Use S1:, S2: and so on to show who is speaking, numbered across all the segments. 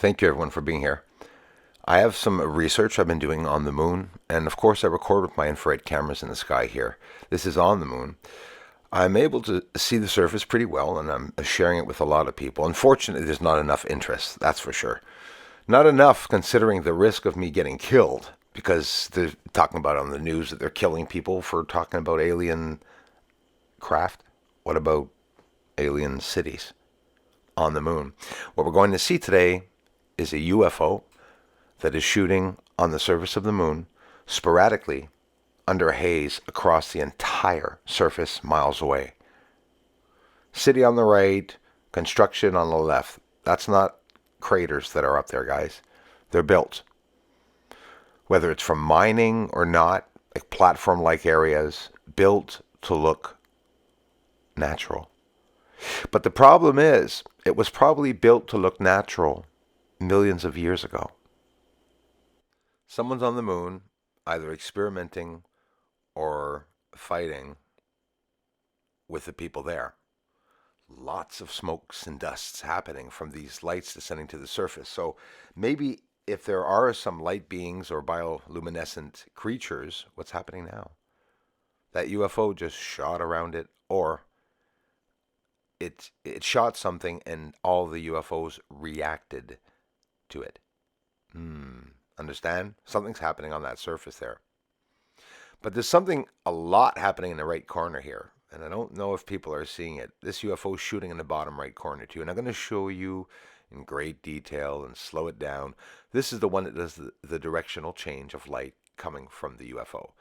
S1: Thank you everyone for being here. I have some research I've been doing on the moon, and of course I record with my infrared cameras in the sky here. This is on the moon. I'm able to see the surface pretty well, and I'm sharing it with a lot of people. Unfortunately, there's not enough interest, that's for sure. Not enough considering the risk of me getting killed, because they're talking about on the news that they're killing people for talking about alien craft. What about alien cities on the moon? What we're going to see today is a UFO that is shooting on the surface of the moon sporadically under a haze across the entire surface miles away. City on the right, construction on the left. That's not craters that are up there, guys. They're built. Whether it's from mining or not, like platform-like areas, built to look natural. But the problem is, it was probably built to look natural millions of years ago. Someone's on the moon, either experimenting or fighting with the people there. Lots of smokes and dusts happening from these lights descending to the surface. So maybe if there are some light beings or bioluminescent creatures, what's happening now? That UFO just shot around it, or it shot something and all the UFOs reacted to it. Understand? Something's happening on that surface there. But there's something a lot happening in the right corner here. And I don't know if people are seeing it. This UFO is shooting in the bottom right corner too. And I'm going to show you in great detail and slow it down. This is the one that does the directional change of light coming from the UFO.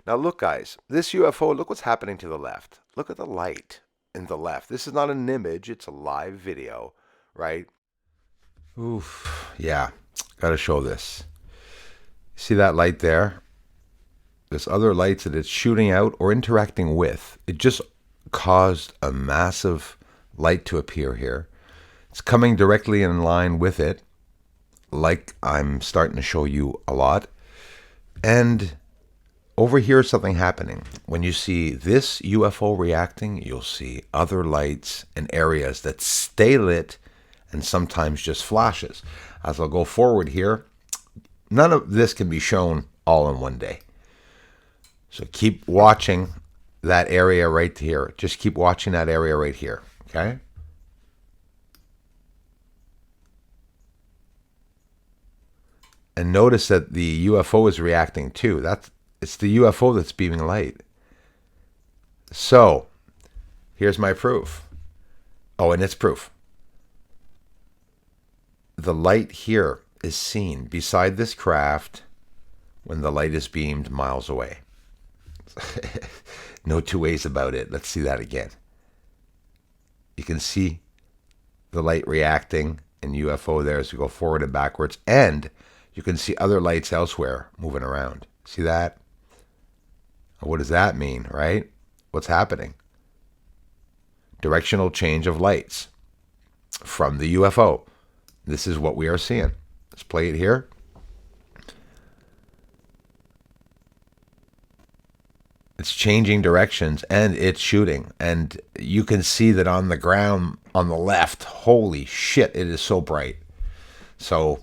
S1: Now look guys, this UFO, look what's happening to the left. Look at the light in the left. This is not an image, it's a live video, right? Oof, yeah, got to show this. See that light there? There's other lights that it's shooting out or interacting with. It just caused a massive light to appear here. It's coming directly in line with it, like I'm starting to show you a lot. And over here is something happening. When you see this UFO reacting, you'll see other lights and areas that stay lit and sometimes just flashes. As I'll go forward here, none of this can be shown all in one day. So keep watching that area right here. Just keep watching that area right here, okay? And notice that the UFO is reacting too. It's the UFO that's beaming light. So, here's my proof. Oh, and it's proof. The light here is seen beside this craft when the light is beamed miles away. No two ways about it. Let's see that again. You can see the light reacting in UFO there as we go forward and backwards, and you can see other lights elsewhere moving around. See that? What does that mean, right? What's happening? Directional change of lights from the UFO. This is what we are seeing. Let's play it here. It's changing directions and it's shooting. And you can see that on the ground on the left, holy shit, it is so bright. So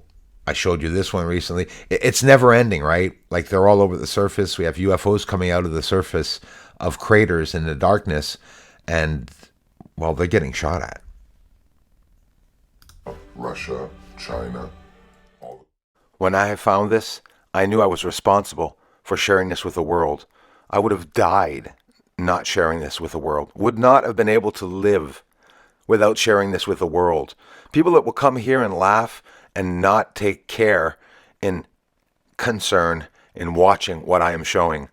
S1: I showed you this one recently. It's never ending, right? Like they're all over the surface. We have UFOs coming out of the surface of craters in the darkness. And, well, they're getting shot at.
S2: Russia, China.
S1: When I found this, I knew I was responsible for sharing this with the world. I would have died not sharing this with the world. Would not have been able to live without sharing this with the world. People that will come here and laugh and not take care in concern in watching what I am showing.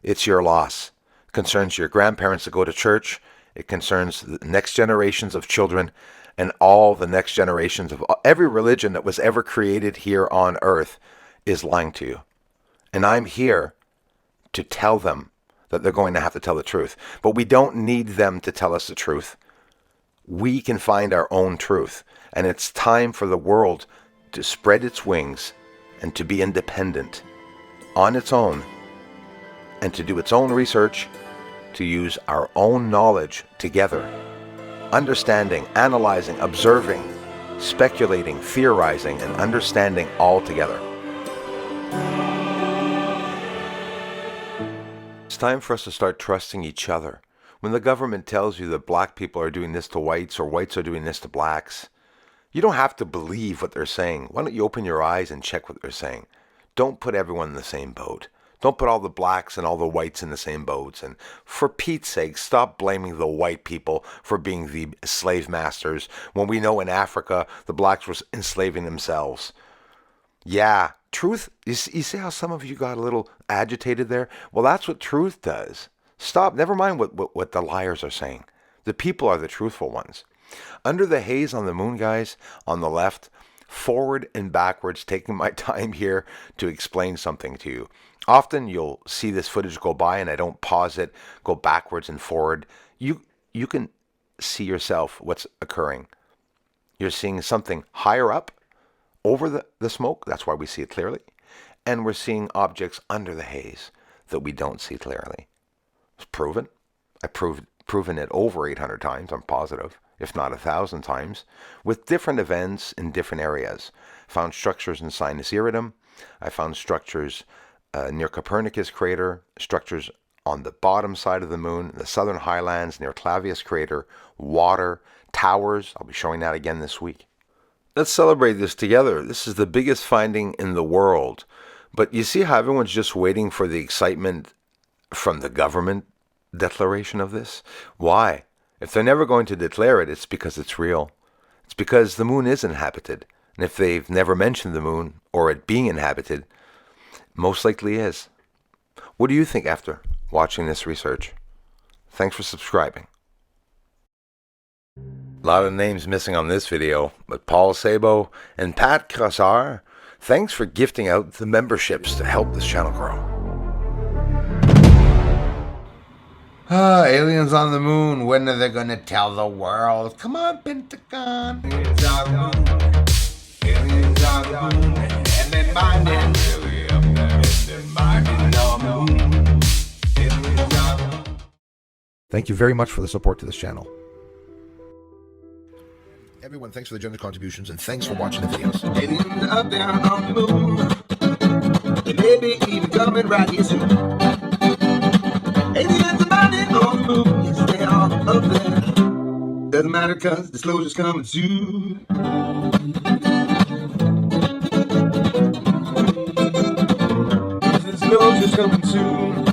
S1: It's your loss. It concerns your grandparents that go to church. It concerns the next generations of children and all the next generations of every religion that was ever created here on earth is lying to you. And I'm here to tell them that they're going to have to tell the truth. But we don't need them to tell us the truth. We can find our own truth. And it's time for the world to spread its wings and to be independent on its own and to do its own research, to use our own knowledge together, understanding, analyzing, observing, speculating, theorizing, and understanding all together. It's time for us to start trusting each other. When the government tells you that black people are doing this to whites or whites are doing this to blacks, you don't have to believe what they're saying. Why don't you open your eyes and check what they're saying? Don't put everyone in the same boat. Don't put all the blacks and all the whites in the same boats. And for Pete's sake, stop blaming the white people for being the slave masters when we know in Africa the blacks were enslaving themselves. Yeah, truth, you see how some of you got a little agitated there? Well, that's what truth does. Stop, never mind what the liars are saying. The people are the truthful ones. Under the haze on the moon, guys, on the left, forward and backwards, taking my time here to explain something to you. Often you'll see this footage go by and I don't pause it, go backwards and forward. You can see yourself what's occurring. You're seeing something higher up over the smoke. That's why we see it clearly. And we're seeing objects under the haze that we don't see clearly. It's proven. I've proven it over 800 times, I'm positive, if not 1,000 times, with different events in different areas. Found structures in Sinus Iridum. I found structures near Copernicus crater, structures on the bottom side of the moon, the southern highlands near Clavius crater, water, towers. I'll be showing that again this week. Let's celebrate this together. This is the biggest finding in the world. But you see how everyone's just waiting for the excitement from the government declaration of this? Why? If they're never going to declare it, it's because it's real. It's because the moon is inhabited. And if they've never mentioned the moon or it being inhabited, most likely is. What do you think after watching this research? Thanks for subscribing. A lot of names missing on this video, but Paul Sabo and Pat Crossar, thanks for gifting out the memberships to help this channel grow.
S3: Aliens on the moon. When are they gonna tell the world? Come on, Pentagon. Aliens on the moon. Aliens on the moon. And they're mining. Really up there. They're mining on the moon. Aliens on the moon.
S1: Thank you very much for the support to this channel.
S2: Everyone, thanks for the generous contributions and thanks for watching the videos.
S3: Aliens are up there on the moon. They may be even coming right here soon. Aliens are mining on the moon. Yes, they are up there. Doesn't matter cause disclosure's coming soon. Disclosure's coming soon.